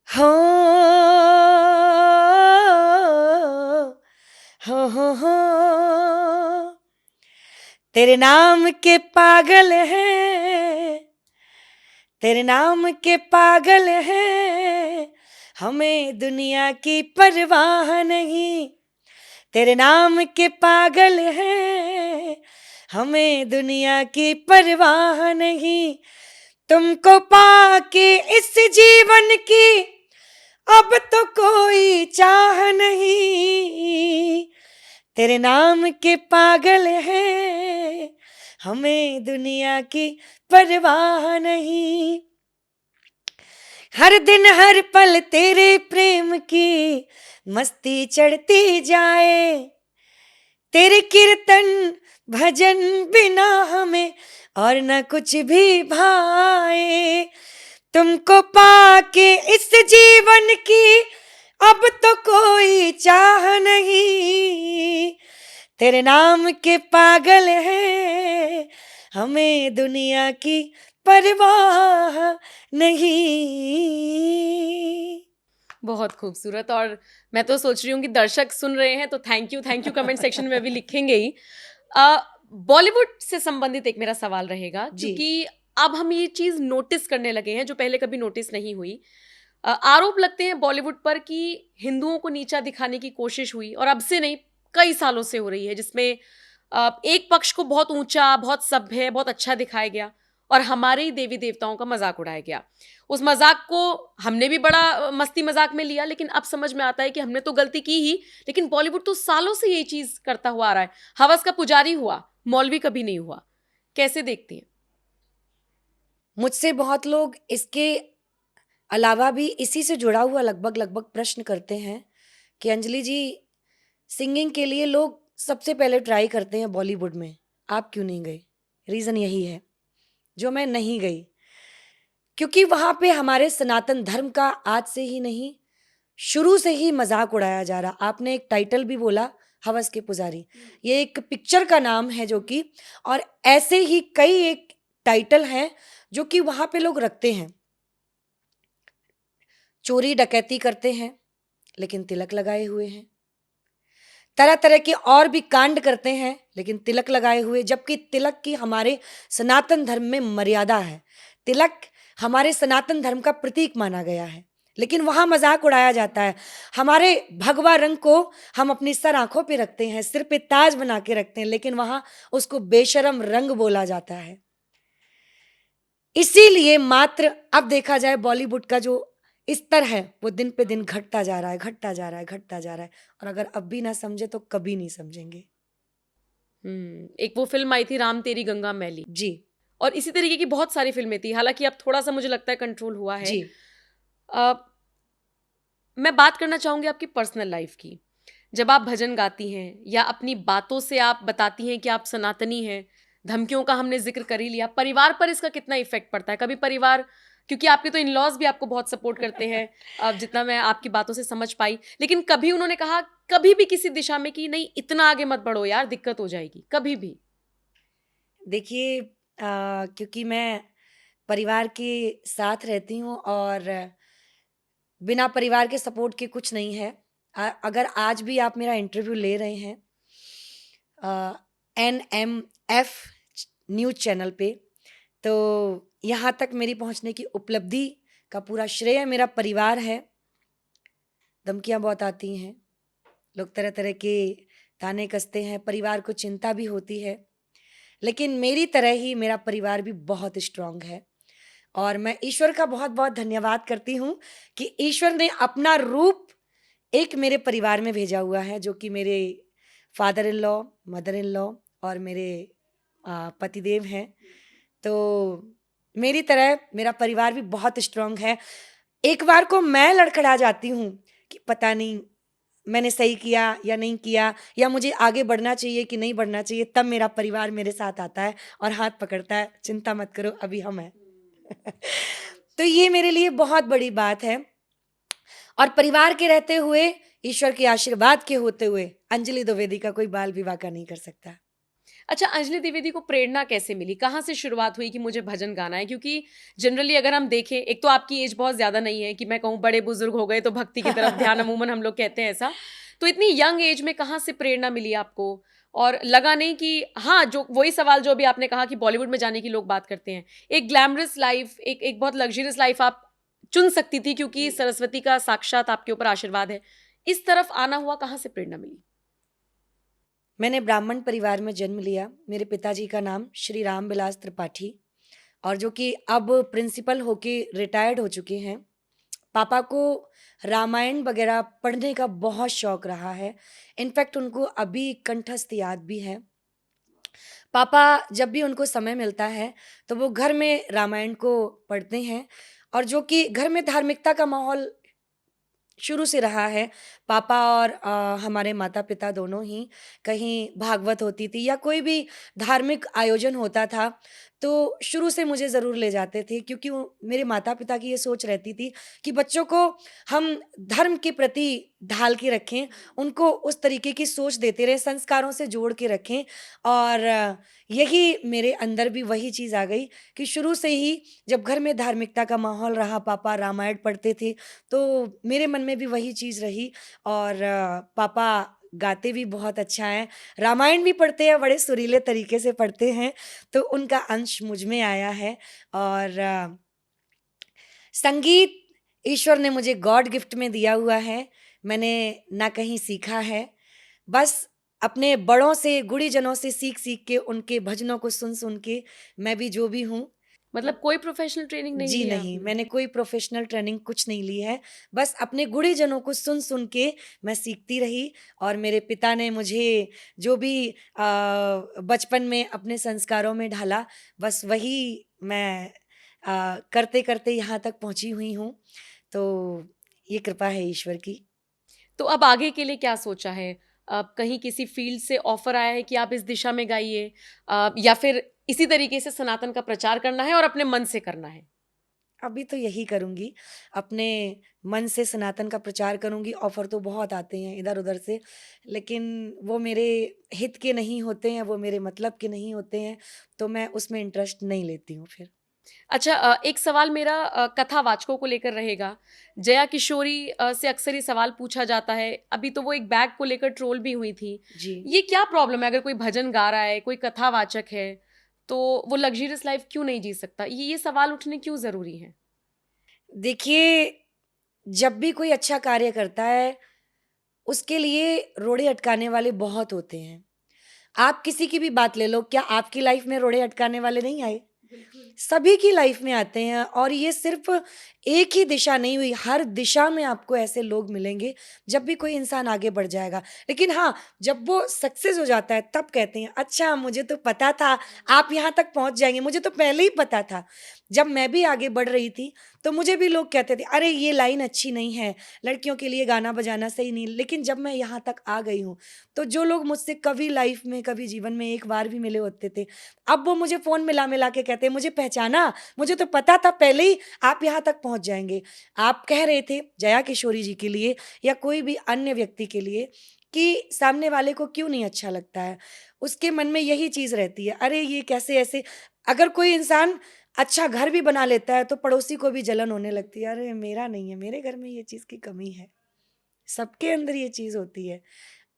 हो हो तेरे नाम के पागल हैं, तेरे नाम के पागल हैं, हमें दुनिया की परवाह नहीं। तेरे नाम के पागल हैं, हमें दुनिया की परवाह नहीं। तुमको पाके इस जीवन की अब तो कोई चाह नहीं। तेरे नाम के पागल हैं, हमें दुनिया की परवाह नहीं। हर दिन हर पल तेरे प्रेम की मस्ती चढ़ती जाए, तेरे कीर्तन भजन बिना हमें और न कुछ भी भाए। तुमको पाके इस जीवन की अब तो कोई चाह नहीं। तेरे नाम के पागल हैं, हमें दुनिया की परवाह नहीं। बहुत खूबसूरत। और मैं तो सोच रही हूँ कि दर्शक सुन रहे हैं तो थैंक यू कमेंट सेक्शन में अभी लिखेंगे ही। बॉलीवुड से संबंधित एक मेरा सवाल रहेगा, जी। क्योंकि अब हम ये चीज नोटिस करने लगे हैं जो पहले कभी नोटिस नहीं हुई। आरोप लगते हैं बॉलीवुड पर कि हिंदुओं को नीचा दिखाने की कोशिश हुई, और अब से नहीं, कई सालों से हो रही है, जिसमें एक पक्ष को बहुत ऊंचा, बहुत सभ्य, बहुत अच्छा दिखाया गया और हमारे ही देवी देवताओं का मजाक उड़ाया गया। उस मजाक को हमने भी बड़ा मस्ती मजाक में लिया, लेकिन अब समझ में आता है कि हमने तो गलती की ही, लेकिन बॉलीवुड तो सालों से ये चीज करता हुआ आ रहा है। हवस का पुजारी हुआ, मौलवी कभी नहीं हुआ। कैसे देखती हैं? मुझसे बहुत लोग इसके अलावा भी इसी से जुड़ा हुआ लगभग लगभग प्रश्न करते हैं कि अंजलि जी, सिंगिंग के लिए लोग सबसे पहले ट्राई करते हैं बॉलीवुड में, आप क्यों नहीं गए? रीज़न यही है जो मैं नहीं गई, क्योंकि वहाँ पे हमारे सनातन धर्म का आज से ही नहीं, शुरू से ही मजाक उड़ाया जा रहा। आपने एक टाइटल भी बोला, हवस के पुजारी, ये एक पिक्चर का नाम है जो कि, और ऐसे ही कई एक टाइटल हैं जो कि वहाँ पे लोग रखते हैं। चोरी डकैती करते हैं लेकिन तिलक लगाए हुए हैं, तरह तरह के और भी कांड करते हैं लेकिन तिलक लगाए हुए, जबकि तिलक की हमारे सनातन धर्म में मर्यादा है। तिलक हमारे सनातन धर्म का प्रतीक माना गया है, लेकिन वहां मजाक उड़ाया जाता है। हमारे भगवा रंग को हम अपनी सर आंखों पे रखते हैं, सिर पे ताज बना के रखते हैं, लेकिन वहां उसको बेशरम रंग बोला जाता है। इसीलिए मात्र अब देखा जाए बॉलीवुड का जो स्तर है वो दिन पे दिन घटता जा रहा है, घटता जा रहा है, घटता जा रहा है। और अगर अब भी ना समझे तो कभी नहीं समझेंगे। एक वो फिल्म आई थी राम तेरी गंगा मैली, जी। और इसी तरीके की बहुत सारी फिल्में थी, हालांकि अब थोड़ा सा मुझे लगता है कंट्रोल हुआ है। जी। अ, मैं बात करना चाहूंगी आपकी पर्सनल लाइफ की। जब आप भजन गाती हैं या अपनी बातों से आप बताती हैं कि आप सनातनी हैं, धमकियों का हमने जिक्र कर ही लिया, परिवार पर इसका कितना इफेक्ट पड़ता है? कभी परिवार, क्योंकि आपके तो इन लॉज भी आपको बहुत सपोर्ट करते हैं, अब जितना मैं आपकी बातों से समझ पाई, लेकिन कभी उन्होंने कहा कभी भी किसी दिशा में कि नहीं इतना आगे मत बढ़ो यार, दिक्कत हो जाएगी, कभी भी? देखिए, क्योंकि मैं परिवार के साथ रहती हूँ और बिना परिवार के सपोर्ट के कुछ नहीं है। अगर आज भी आप मेरा इंटरव्यू ले रहे हैं NMF न्यूज़ चैनल पे, तो यहाँ तक मेरी पहुँचने की उपलब्धि का पूरा श्रेय मेरा परिवार है। धमकियाँ बहुत आती हैं, लोग तरह तरह के ताने कसते हैं, परिवार को चिंता भी होती है, लेकिन मेरी तरह ही मेरा परिवार भी बहुत स्ट्रांग है। और मैं ईश्वर का बहुत बहुत धन्यवाद करती हूँ कि ईश्वर ने अपना रूप एक मेरे परिवार में भेजा हुआ है, जो कि मेरे father in law, mother in law और मेरे पतिदेव हैं। तो मेरी तरह मेरा परिवार भी बहुत स्ट्रांग है। एक बार को मैं लड़खड़ा जाती हूँ कि पता नहीं मैंने सही किया या नहीं किया, या मुझे आगे बढ़ना चाहिए कि नहीं बढ़ना चाहिए, तब मेरा परिवार मेरे साथ आता है और हाथ पकड़ता है, चिंता मत करो अभी हम हैं। तो ये मेरे लिए बहुत बड़ी बात है। और परिवार के रहते हुए, ईश्वर के आशीर्वाद के होते हुए, अंजलि द्विवेदी का कोई बाल विवाह का नहीं कर सकता। अच्छा, अंजलि द्विवेदी को प्रेरणा कैसे मिली? कहाँ से शुरुआत हुई कि मुझे भजन गाना है? क्योंकि जनरली अगर हम देखें, एक तो आपकी एज बहुत ज़्यादा नहीं है कि मैं कहूँ बड़े बुजुर्ग हो गए तो भक्ति की तरफ ध्यान, अमूमन हम लोग कहते हैं ऐसा। तो इतनी यंग एज में कहाँ से प्रेरणा मिली आपको? और लगा नहीं कि हाँ, जो वही सवाल जो अभी आपने कहा कि बॉलीवुड में जाने की लोग बात करते हैं, एक ग्लैमरस लाइफ, एक एक बहुत लग्जरियस लाइफ आप चुन सकती थी क्योंकि सरस्वती का साक्षात आपके ऊपर आशीर्वाद है। इस तरफ आना हुआ, कहाँ से प्रेरणा मिली? मैंने ब्राह्मण परिवार में जन्म लिया। मेरे पिताजी का नाम श्री राम विलास त्रिपाठी, और जो कि अब प्रिंसिपल होके रिटायर्ड हो चुके हैं। पापा को रामायण वगैरह पढ़ने का बहुत शौक रहा है। इनफैक्ट उनको अभी कंठस्थ याद भी है। पापा जब भी उनको समय मिलता है तो वो घर में रामायण को पढ़ते हैं, और जो कि घर में धार्मिकता का माहौल शुरू से रहा है। पापा और हमारे माता-पिता दोनों ही कहीं भागवत होती थी या कोई भी धार्मिक आयोजन होता था, तो शुरू से मुझे ज़रूर ले जाते थे क्योंकि वो मेरे माता-पिता की ये सोच रहती थी कि बच्चों को हम धर्म के प्रति ढाल के रखें, उनको उस तरीके की सोच देते रहें, संस्कारों से जोड़ के रखें और यही मेरे अंदर भी वही चीज़ आ गई कि शुरू से ही जब घर में धार्मिकता का माहौल रहा, पापा रामायण पढ़ते थे, तो मेरे मन में भी वही चीज़ रही और पापा गाते भी बहुत अच्छा हैं, रामायण भी पढ़ते हैं, बड़े सुरीले तरीके से पढ़ते हैं, तो उनका अंश मुझ में आया है और संगीत ईश्वर ने मुझे गॉड गिफ्ट में दिया हुआ है, मैंने ना कहीं सीखा है, बस अपने बड़ों से, गुणीजनों से सीख-सीख के, उनके भजनों को सुन-सुन के मैं भी जो भी हूँ मतलब कोई प्रोफेशनल ट्रेनिंग नहीं जी लिया नहीं, आपने? मैंने कोई प्रोफ़ेशनल ट्रेनिंग कुछ नहीं ली है, बस अपने गुणीजनों को सुन-सुन के मैं सीखती रही और मेरे पिता ने मुझे जो भी बचपन में अपने संस्कारों में ढाला, बस वही मैं करते-करते यहाँ तक पहुँची हुई हूँ, तो ये कृपा है ईश्वर की। तो अब आगे के लिए क्या सोचा है? कहीं किसी फ़ील्ड से ऑफ़र आया है कि आप इस दिशा में गाइए या फिर इसी तरीके से सनातन का प्रचार करना है और अपने मन से करना है? अभी तो यही करूँगी, अपने मन से सनातन का प्रचार करूँगी, ऑफ़र तो बहुत आते हैं इधर-उधर से, लेकिन वो मेरे हित के नहीं होते हैं, वो मेरे मतलब के नहीं होते हैं, तो मैं उसमें इंटरेस्ट नहीं लेती हूँ फिर। अच्छा एक सवाल मेरा कथावाचकों को लेकर रहेगा। जया किशोरी से अक्सर ये सवाल पूछा जाता है, अभी तो वो एक बैग को लेकर ट्रोल भी हुई थी। जी। ये क्या प्रॉब्लम है अगर कोई भजन गा रहा है, कोई कथावाचक है, तो वो लग्ज़रियस लाइफ़ क्यों नहीं जी सकता? ये सवाल उठने क्यों ज़रूरी हैं? देखिए, जब भी कोई अच्छा कार्य करता है, उसके लिए रोड़े अटकाने वाले बहुत होते हैं। आप किसी की भी बात ले लो, क्या आपकी लाइफ़ में रोड़े अटकाने वाले नहीं आए? सभी की लाइफ में आते हैं और ये सिर्फ एक ही दिशा नहीं हुई, हर दिशा में आपको ऐसे लोग मिलेंगे जब भी कोई इंसान आगे बढ़ जाएगा। लेकिन हाँ, जब वो सक्सेस हो जाता है तब कहते हैं, अच्छा मुझे तो पता था आप यहाँ तक पहुँच जाएँगे, मुझे तो पहले ही पता था। जब मैं भी आगे बढ़ रही थी, तो मुझे भी लोग कहते थे, अरे ये लाइन अच्छी नहीं है, लड़कियों के लिए गाना बजाना सही नहीं। लेकिन जब मैं यहाँ तक आ गई हूँ, तो जो लोग मुझसे कभी लाइफ में, कभी जीवन में एक बार भी मिले होते थे, अब वो मुझे फ़ोन मिला-मिला के कहते हैं, "मुझे पहचाना? मुझे तो पता था पहले ही आप यहाँ तक पहुँच जाएँगे।" आप कह रहे थे जया किशोरी जी के लिए या कोई भी अन्य व्यक्ति के लिए कि सामने वाले को क्यों नहीं अच्छा लगता है? उसके मन में यही चीज़ रहती है, अरे ये कैसे ऐसे अगर कोई इंसान अच्छा घर भी बना लेता है, तो पड़ोसी को भी जलन होने लगती है, अरे मेरा नहीं है, मेरे घर में ये चीज़ की कमी है। सबके अंदर ये चीज़ होती है।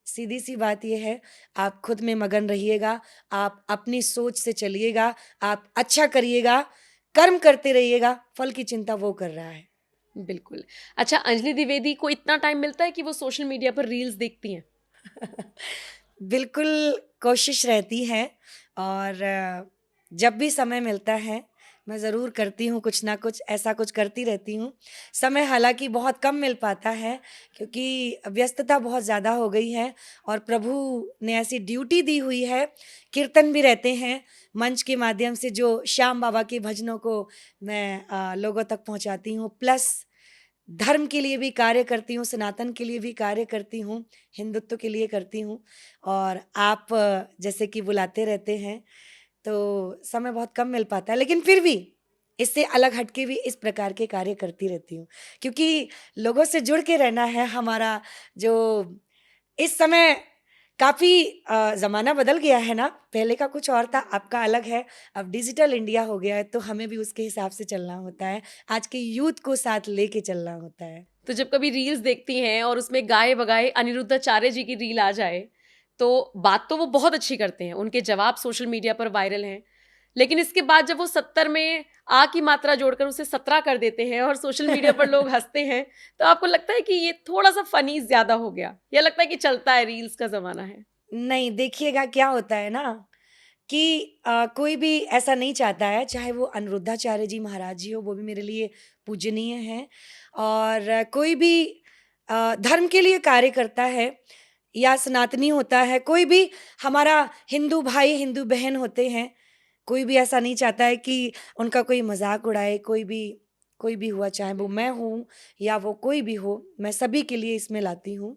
सीधी-सी बात ये है, आप खुद में मगन रहिएगा, आप अपनी सोच से चलिएगा, आप अच्छा करिएगा, कर्म करते रहिएगा, फल की चिंता वो कर रहा है। बिल्कुल। अच्छा अंजलि द्विवेदी को इतना टाइम मिलता है कि वो सोशल मीडिया पर रील्स देखती हैं? बिल्कुल कोशिश रहती है और जब भी समय मिलता है, मैं ज़रूर करती हूँ कुछ ना कुछ, ऐसा कुछ करती रहती हूँ। समय हालाँकि बहुत कम मिल पाता है क्योंकि व्यस्तता बहुत ज़्यादा हो गई है और प्रभु ने ऐसी ड्यूटी दी हुई है, कीर्तन भी रहते हैं, मंच के माध्यम से जो श्याम बाबा के भजनों को मैं लोगों तक पहुँचाती हूँ, प्लस धर्म के लिए भी कार्य करती हूँ, सनातन के लिए भी कार्य करती हूँ, हिंदुत्व के लिए करती हूँ और आप जैसे कि बुलाते रहते हैं, तो समय बहुत कम मिल पाता है, लेकिन फिर भी इससे अलग हट के भी इस प्रकार के कार्य करती रहती हूँ। क्योंकि लोगों से जुड़ के रहना है हमारा जो इस समय काफ़ी ज़माना बदल गया है ना, पहले का कुछ और था, अब का अलग है। अब डिजिटल इंडिया हो गया है, तो हमें भी उसके हिसाब से चलना होता है। आज के यूथ को साथ लेके चलना होता है। तो जब कभी रील्स देखती हैं और उसमें गाए-बगाए अनिरुद्धाचार्य जी की रील आ जाए, तो बात तो वो बहुत अच्छी करते हैं, उनके जवाब सोशल मीडिया पर वायरल हैं। लेकिन इसके बाद जब वो 70 में आ की मात्रा जोड़कर उसे 17 कर देते हैं और सोशल मीडिया पर लोग हँसते हैं, तो आपको लगता है कि ये थोड़ा-सा फ़नी ज़्यादा हो गया? या लगता है कि चलता है, रील्स का ज़माना है? नहीं, देखिएगा क्या होता है ना कि कोई भी ऐसा नहीं चाहता है, चाहे वो अनिरुद्धाचार्य जी महाराज जी हो, वो भी मेरे लिए पूजनीय हैं और कोई भी धर्म के लिए कार्य करता है या सनातनी होता है, कोई भी हमारा हिंदू भाई, हिंदू बहन होते हैं, कोई भी ऐसा नहीं चाहता है कि उनका कोई मज़ाक उड़ाए, कोई भी कोई भी हुआ, चाहे वो मैं हूँ या वो कोई भी हो, मैं सभी के लिए इसमें लाती हूँ।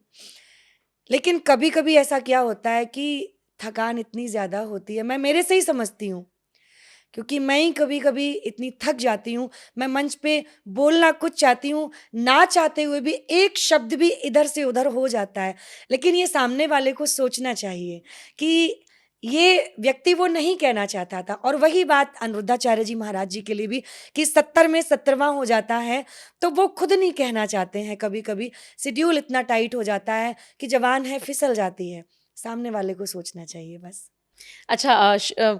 लेकिन कभी-कभी ऐसा क्या होता है कि थकान इतनी ज़्यादा होती है, मैं मेरे से ही समझती हूँ, क्योंकि मैं ही कभी-कभी इतनी थक जाती हूँ, मैं मंच पे बोलना कुछ चाहती हूँ, ना चाहते हुए भी एक शब्द भी इधर से उधर हो जाता है। लेकिन ये सामने वाले को सोचना चाहिए कि ये व्यक्ति वो नहीं कहना चाहता था, और वही बात अनिरुद्धाचार्य जी महाराज जी के लिए भी, कि 70 में 70वां हो जाता है, तो वो खुद नहीं कहना चाहते हैं कभी-कभी, शेड्यूल इतना टाइट हो जाता है कि ज़बान है फिसल जाती है। सामने वाले को सोचना चाहिए बस। अच्छा,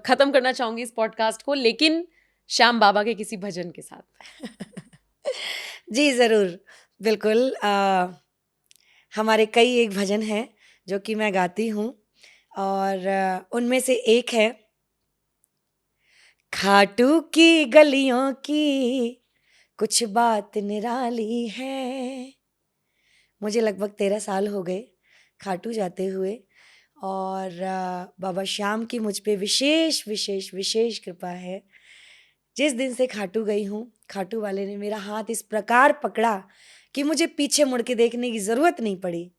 खत्म करना चाहूंगी इस पॉडकास्ट को, लेकिन श्याम बाबा के किसी भजन के साथ। जी, ज़रूर। बिल्कुल, हमारे कई एक भजन हैं जो कि मैं गाती हूँ, और उनमें से एक है, खाटू की गलियों की कुछ बात निराली है। मुझे लगभग 13 साल हो गए खाटू जाते हुए, और बाबा श्याम की मुझ पे विशेष, विशेष, विशेष कृपा है। जिस दिन से खाटू गई हूँ, खाटू वाले ने मेरा हाथ इस प्रकार पकड़ा कि मुझे पीछे मुड़ के देखने की ज़रूरत नहीं पड़ी।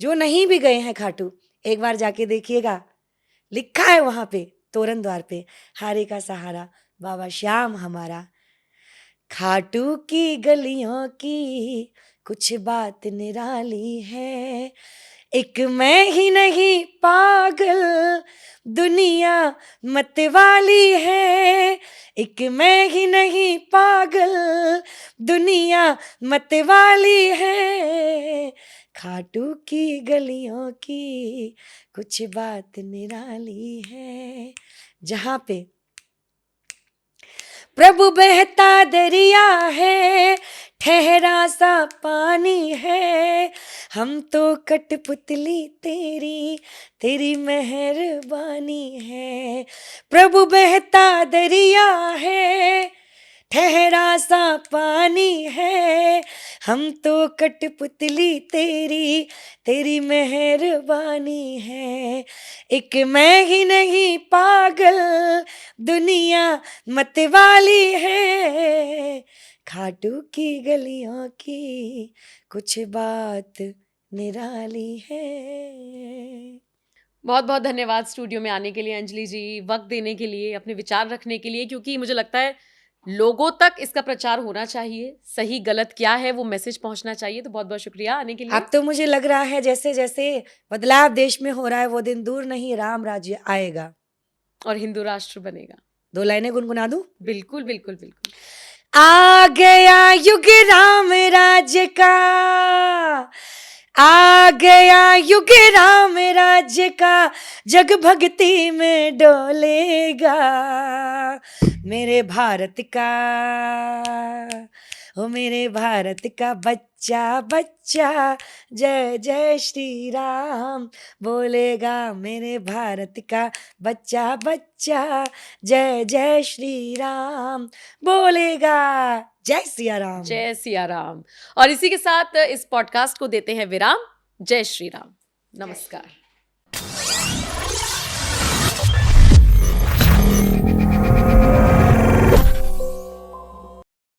जो नहीं भी गए हैं खाटू, एक बार जाके देखिएगा, लिखा है वहाँ पे तोरण द्वार पे, हारे का सहारा बाबा श्याम हमारा। खाटू की गलियों की कुछ बात निराली है, एक मैं ही नहीं पागल दुनिया मतवाली है, एक मैं ही नहीं पागल दुनिया मतवाली है, खाटू की गलियों की कुछ बात निराली है। जहाँ पे प्रभु बहता दरिया है, ठहरा सा पानी है, हम तो कठपुतली तेरी, तेरी मेहरबानी है। प्रभु बहता दरिया है, ठहरा सा पानी है, हम तो कठपुतली तेरी, तेरी मेहरबानी है, एक मैं ही नहीं पागल दुनिया मतवाली है, खाटू की गलियों की कुछ बात निराली है। बहुत बहुत धन्यवाद स्टूडियो में आने के लिए अंजलि जी, वक्त देने के लिए, अपने विचार रखने के लिए, क्योंकि मुझे लगता है लोगों तक इसका प्रचार होना चाहिए, सही गलत क्या है वो मैसेज पहुंचना चाहिए। तो बहुत बहुत शुक्रिया आने के लिए। अब तो मुझे लग रहा है जैसे जैसे बदलाव देश में हो रहा है, वो दिन दूर नहीं, राम राज्य आएगा और हिंदू राष्ट्र बनेगा। 2 लाइनें गुनगुना दूं? बिल्कुल बिल्कुल बिल्कुल। आ गया युग राम राज्य का, आ गया युग राम राज्य का, जग भक्ति में डोलेगा मेरे भारत का, ओ मेरे भारत का बच्चा बच्चा जय जय श्री राम बोलेगा, मेरे भारत का बच्चा बच्चा जय जय श्री राम बोलेगा। जय सिया राम। जय सिया राम। और इसी के साथ इस पॉडकास्ट को देते हैं विराम। जय श्री राम। नमस्कार।